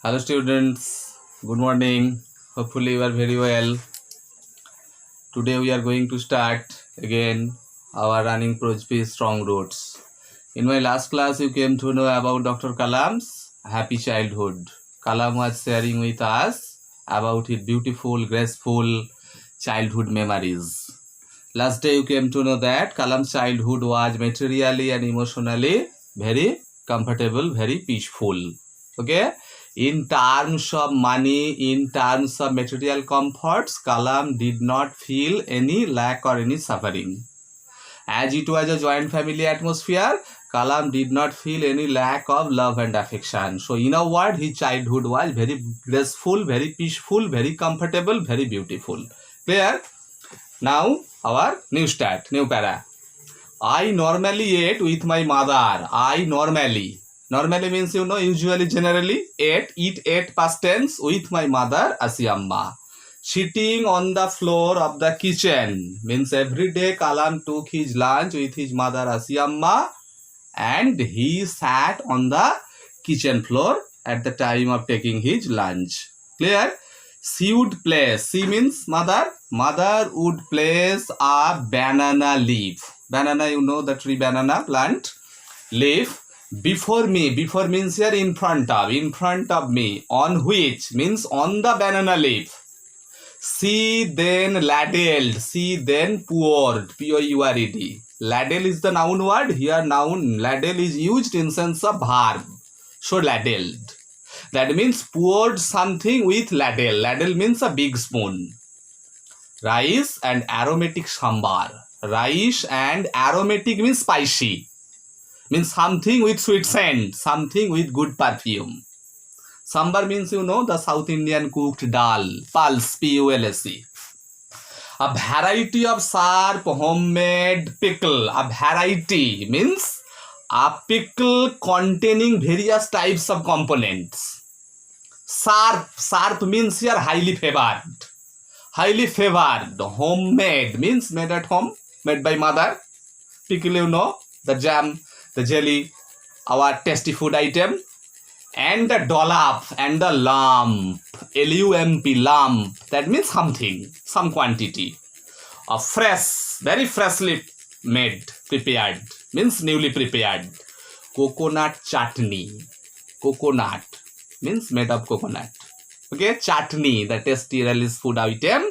Hello students, good morning. Hopefully you are very well. Today we are going to start again our running Projpi strong roots. In my last class you came to know about Dr. Kalam's happy childhood. Kalam was sharing with us about his beautiful, graceful childhood memories. Last day you came to know that Kalam's childhood was materially and emotionally very comfortable, very peaceful. Okay? In terms of money, in terms of material comforts, Kalam did not feel any lack or any suffering. As it was a joint family atmosphere, Kalam did not feel any lack of love and affection. So in a word, his childhood was very graceful, very peaceful, very comfortable, very beautiful. Clear? Now our new start, new para. I normally ate with my mother. Normally means usually, generally, eat past tense with my mother, Asiamma. Sitting on the floor of the kitchen means every day Kalam took his lunch with his mother, Asiamma, and he sat on the kitchen floor at the time of taking his lunch. Clear? She would place, she means mother would place a banana leaf. Banana, the tree banana plant leaf before me. Before means here in front of me. On which means on the banana leaf. She then ladled, she then poured, P-O-U-R-E-D. Ladle is the noun word. Here noun ladle is used in sense of verb. So ladled. That means poured something with ladle. Ladle means a big spoon. Rice and aromatic sambar. Rice and aromatic means spicy. Means something with sweet scent, something with good perfume. Sambar means the South Indian cooked dal, pulse, P-U-L-S-E. A variety of sharp homemade pickle. A variety means a pickle containing various types of components. Sharp means here highly favored. Homemade means made at home, made by mother. Pickle, the jam, the jelly, our tasty food item. And the dollop and the lump, L-U-M-P, lump, that means something, some quantity. A fresh, very freshly made, prepared, means newly prepared. Coconut chutney. Coconut means made of coconut. Okay, chutney, the tasty release food item,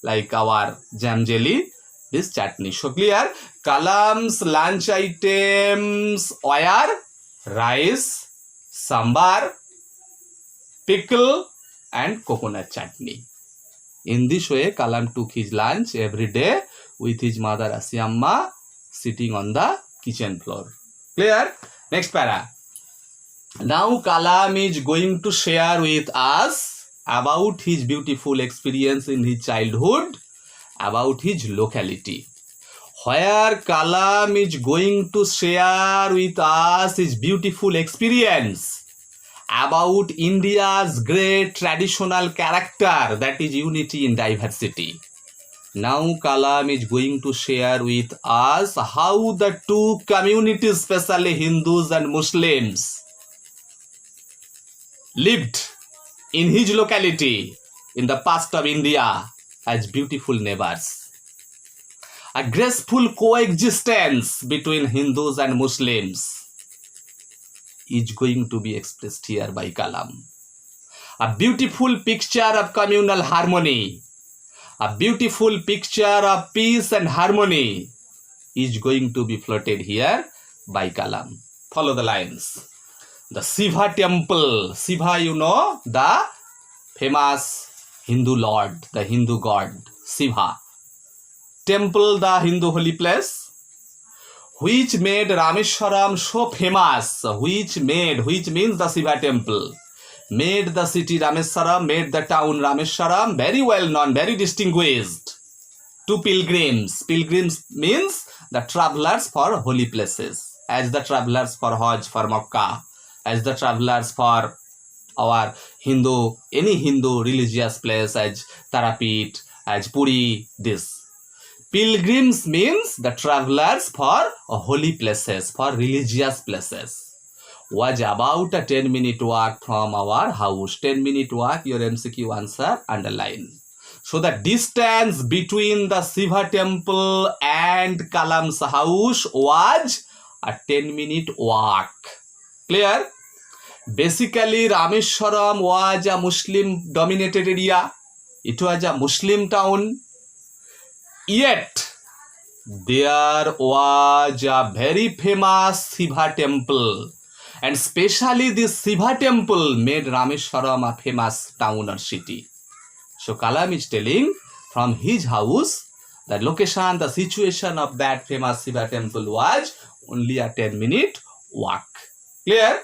like our jam jelly, this chutney. So clear? Kalam's lunch items were rice, sambar, pickle and coconut chutney. In this way, Kalam took his lunch every day with his mother Asiamma sitting on the kitchen floor. Clear? Next para. Now Kalam is going to share with us about his beautiful experience in his childhood, about his locality. Where Kalam is going to share with us his beautiful experience about India's great traditional character, that is unity in diversity. Now Kalam is going to share with us how the two communities, especially Hindus and Muslims, lived in his locality in the past of India as beautiful neighbors. A graceful coexistence between Hindus and Muslims is going to be expressed here by Kalam. A beautiful picture of communal harmony, a beautiful picture of peace and harmony is going to be floated here by Kalam. Follow the lines. The Shiva temple, Shiva, the famous Hindu lord, the Hindu god, Shiva. Temple, the Hindu holy place, which made Rameswaram so famous, which means the Shiva temple, made the city Rameswaram, made the town Rameswaram very well known, very distinguished to pilgrims. Pilgrims means the travelers for holy places, as the travelers for Hajj, for Makkah, as the travelers for our Hindu, any Hindu religious place, as Tarapit, as Puri, this. Pilgrims means the travelers for holy places, for religious places. was about a 10-minute walk from our house. 10-minute walk, your MCQ answer underline. So the distance between the Shiva temple and Kalam's house was a 10-minute walk. Clear? Basically, Rameshwaram was a Muslim dominated area. It was a Muslim town. Yet, there was a very famous Shiva temple. And especially this Shiva temple made Rameshwaram a famous town or city. So Kalam is telling from his house, the location, the situation of that famous Shiva temple was only a 10-minute walk. Clear?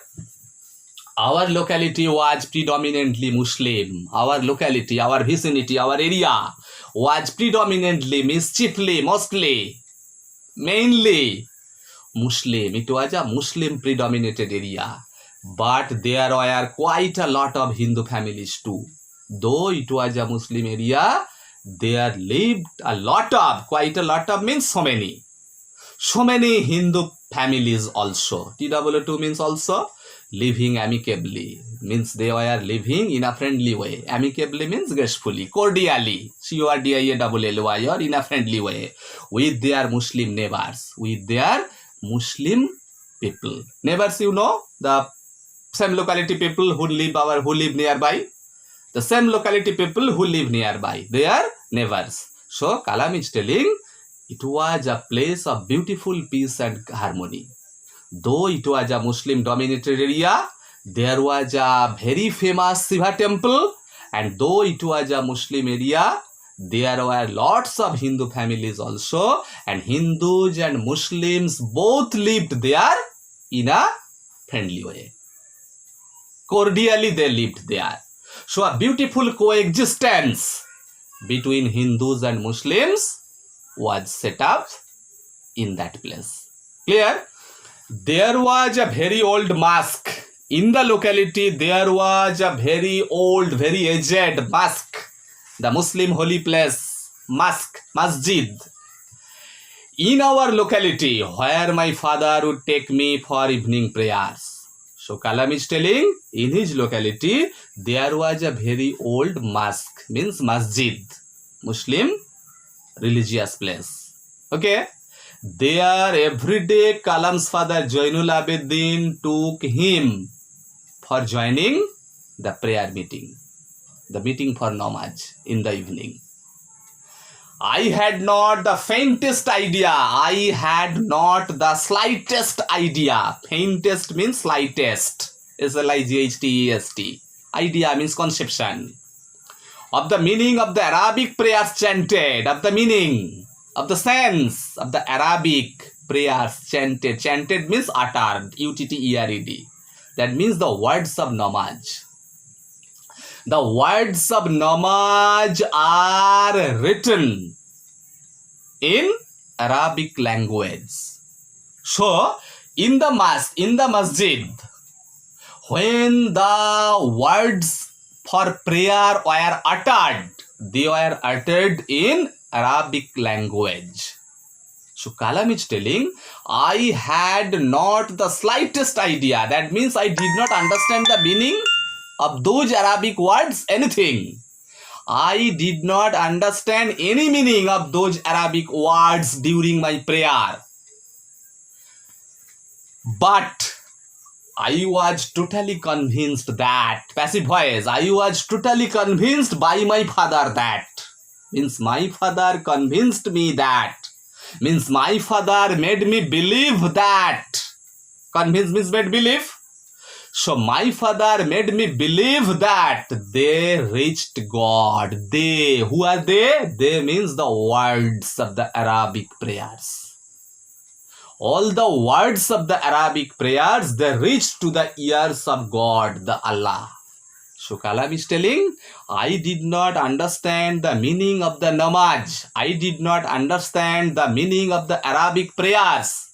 Our locality was predominantly Muslim. Our locality, our vicinity, our area was predominantly, chiefly, mostly, mainly Muslim. It was a Muslim predominated area. But there were quite a lot of Hindu families too. Though it was a Muslim area, there lived quite a lot of means so many Hindu families also. TW2 means also living amicably, means they were living in a friendly way. Amicably means gracefully, cordially, CORDIALLY, or in a friendly way with their Muslim neighbors, with their Muslim people. Neighbors, you know, the same locality people who live nearby. The same locality people who live nearby, they are neighbors. So Kalam is telling it was a place of beautiful peace and harmony. Though it was a Muslim dominated area, there was a very famous Shiva temple, and though it was a Muslim area, there were lots of Hindu families also, and Hindus and Muslims both lived there in a friendly way. Cordially they lived there. So a beautiful coexistence between Hindus and Muslims was set up in that place. Clear? There was a very old mosque. In the locality, there was a very old, very aged mosque. The Muslim holy place, mosque, masjid. In our locality, where my father would take me for evening prayers. So Kalam is telling, in his locality, there was a very old mosque, means masjid, Muslim religious place. Okay? There every day Kalam's father Jainul Abedin took him for joining the prayer meeting, the meeting for namaz in the evening. I had not the faintest idea. I had not the slightest idea. Faintest means slightest. SLIGHTEST. Idea means conception. Of the meaning of the Arabic prayers chanted. Of the meaning. Of the sense of the Arabic prayers chanted. Chanted means uttered. UTTERED. That means the words of namaz. The words of namaz are written in Arabic language. So, in the mosque, in the masjid, when the words for prayer were uttered, they were uttered in Arabic language. So Kalam is telling, I had not the slightest idea. That means I did not understand the meaning of those Arabic words, anything. I did not understand any meaning of those Arabic words during my prayer. But I was totally convinced that, passive voice, I was totally convinced by my father that, means my father convinced me that, means my father made me believe that, convinced means made believe. So my father made me believe that they reached God. They, who are they? They means the words of the Arabic prayers. All the words of the Arabic prayers, they reached to the ears of God, the Allah. So Kalam is telling, I did not understand the meaning of the namaz. I did not understand the meaning of the Arabic prayers.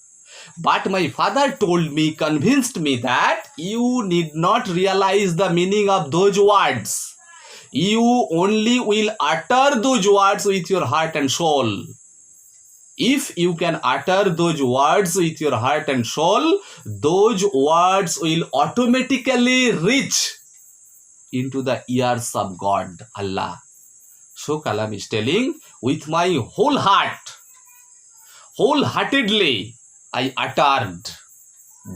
But my father told me, convinced me that you need not realize the meaning of those words. You only will utter those words with your heart and soul. If you can utter those words with your heart and soul, those words will automatically reach into the ears of God, Allah. So Kalam is telling, with my whole heart, wholeheartedly, I uttered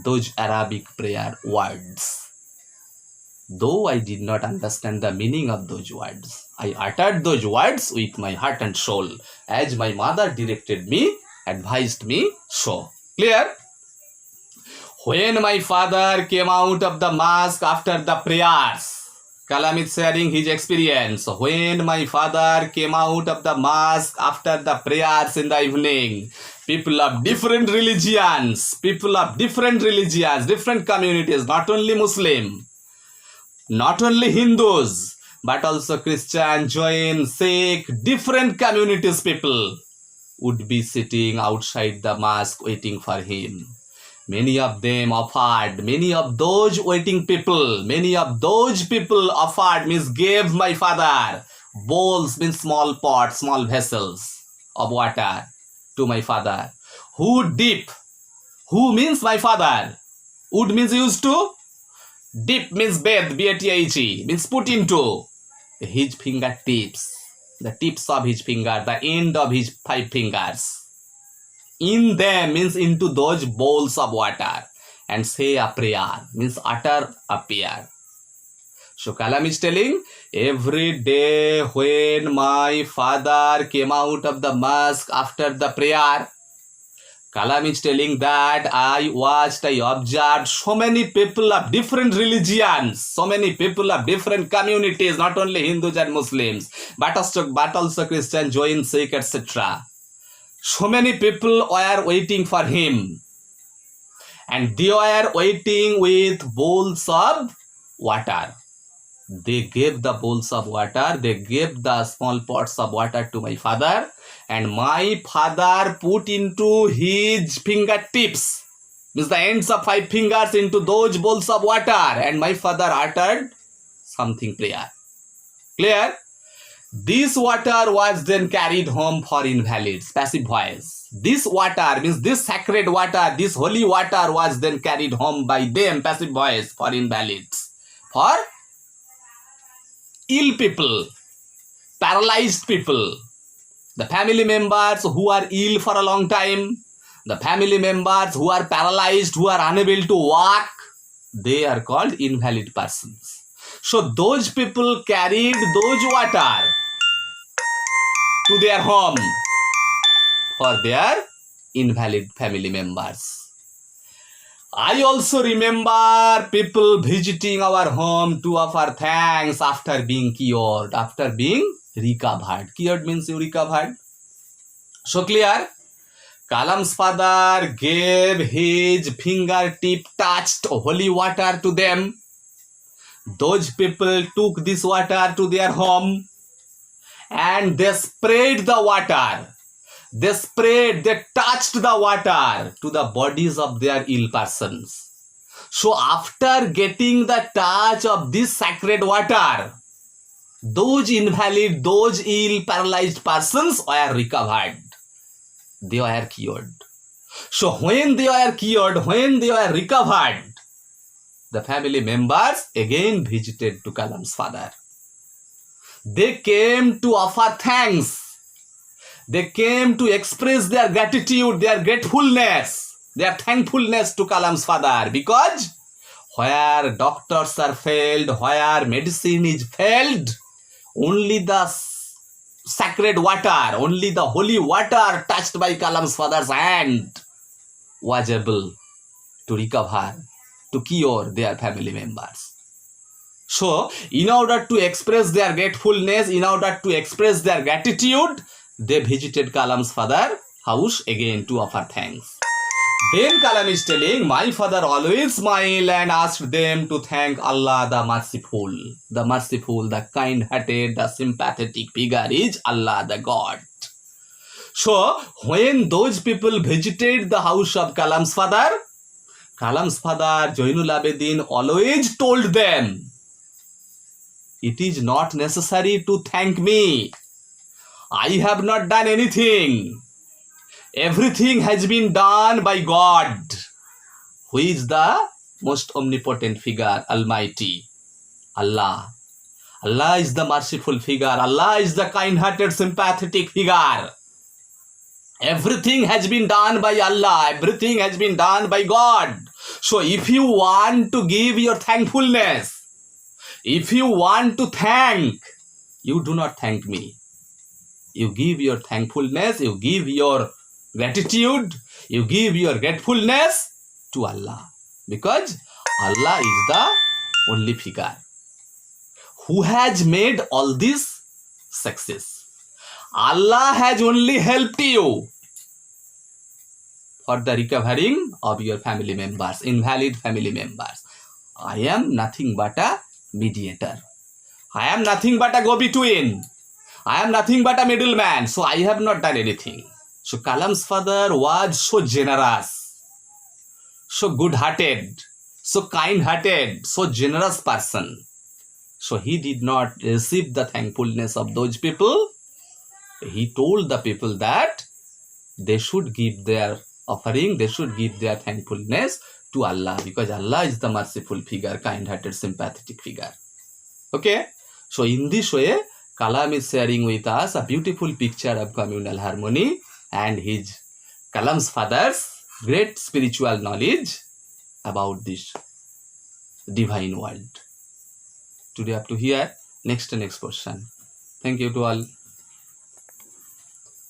those Arabic prayer words. Though I did not understand the meaning of those words, I uttered those words with my heart and soul, as my mother directed me, advised me so. Clear? When my father came out of the mosque after the prayers, Kalam is sharing his experience. When my father came out of the mosque after the prayers in the evening, people of different religions, different communities, not only Muslim, not only Hindus, but also Christian, Jain, Sikh, different communities people would be sitting outside the mosque waiting for him. Many of them offered, many of those people offered, means gave my father bowls, means small pots, small vessels of water to my father. Who means my father? Would means used to, dip means bathe, B-A-T-H-E, means put into his fingertips, the tips of his finger, the end of his 5 fingers. In them means into those bowls of water, and say a prayer, means utter a prayer. So Kalam is telling, every day when my father came out of the mosque after the prayer, Kalam is telling that I observed so many people of different religions, so many people of different communities, not only Hindus and Muslims, but also Christian, Jain, Sikh, etc. So many people were waiting for him, and they were waiting with bowls of water. They gave the bowls of water, they gave the small pots of water to my father, and my father put into his fingertips, means the ends of 5 fingers, into those bowls of water, and my father uttered something prayer. Clear? This water was then carried home for invalids, passive voice. This water, means this sacred water, this holy water was then carried home by them, passive voice, for invalids, for ill people, paralyzed people, the family members who are ill for a long time, the family members who are paralyzed, who are unable to walk, they are called invalid persons. So those people carried those water to their home for their invalid family members. I also remember people visiting our home to offer thanks after being cured, after being recovered. Cured means you recovered. So clear? Kalam's father gave his fingertip touched holy water to them. Those people took this water to their home, and they sprayed the water. They touched the water to the bodies of their ill persons. So after getting the touch of this sacred water, those invalid, those ill, paralyzed persons were recovered. They were cured. So when they were cured, when they were recovered, the family members again visited to Kalam's father. They came to offer thanks. They came to express their gratitude, their gratefulness, their thankfulness to Kalam's father, because where doctors are failed, where medicine is failed, only the sacred water, only the holy water touched by Kalam's father's hand was able to recover, to cure their family members. So, in order to express their gratefulness, in order to express their gratitude, they visited Kalam's father's house again to offer thanks. Then Kalam is telling, my father always smiled and asked them to thank Allah the merciful, the kind-hearted, the sympathetic figure is Allah the God. So, when those people visited the house of Kalam's father, Jainul Abidin, always told them, it is not necessary to thank me. I have not done anything. Everything has been done by God, who is the most omnipotent figure, Almighty, Allah. Allah is the merciful figure. Allah is the kind-hearted, sympathetic figure. Everything has been done by Allah. Everything has been done by God. So if you want to give your thankfulness, if you want to thank, you do not thank me. You give your thankfulness, you give your gratitude, you give your gratefulness to Allah. Because Allah is the only figure who has made all this success. Allah has only helped you for the recovering of your family members, invalid family members. I am nothing but a mediator. I am nothing but a go-between. I am nothing but a middleman. So I have not done anything. So Kalam's father was so generous, so good-hearted, so kind-hearted, so generous person. So he did not receive the thankfulness of those people. He told the people that they should give their offering, they should give their thankfulness to Allah, because Allah is the merciful figure, kind-hearted, sympathetic figure. Okay? So in this way, Kalam is sharing with us a beautiful picture of communal harmony and his Kalam's father's great spiritual knowledge about this divine world. Today up to here. Next question. Thank you to all.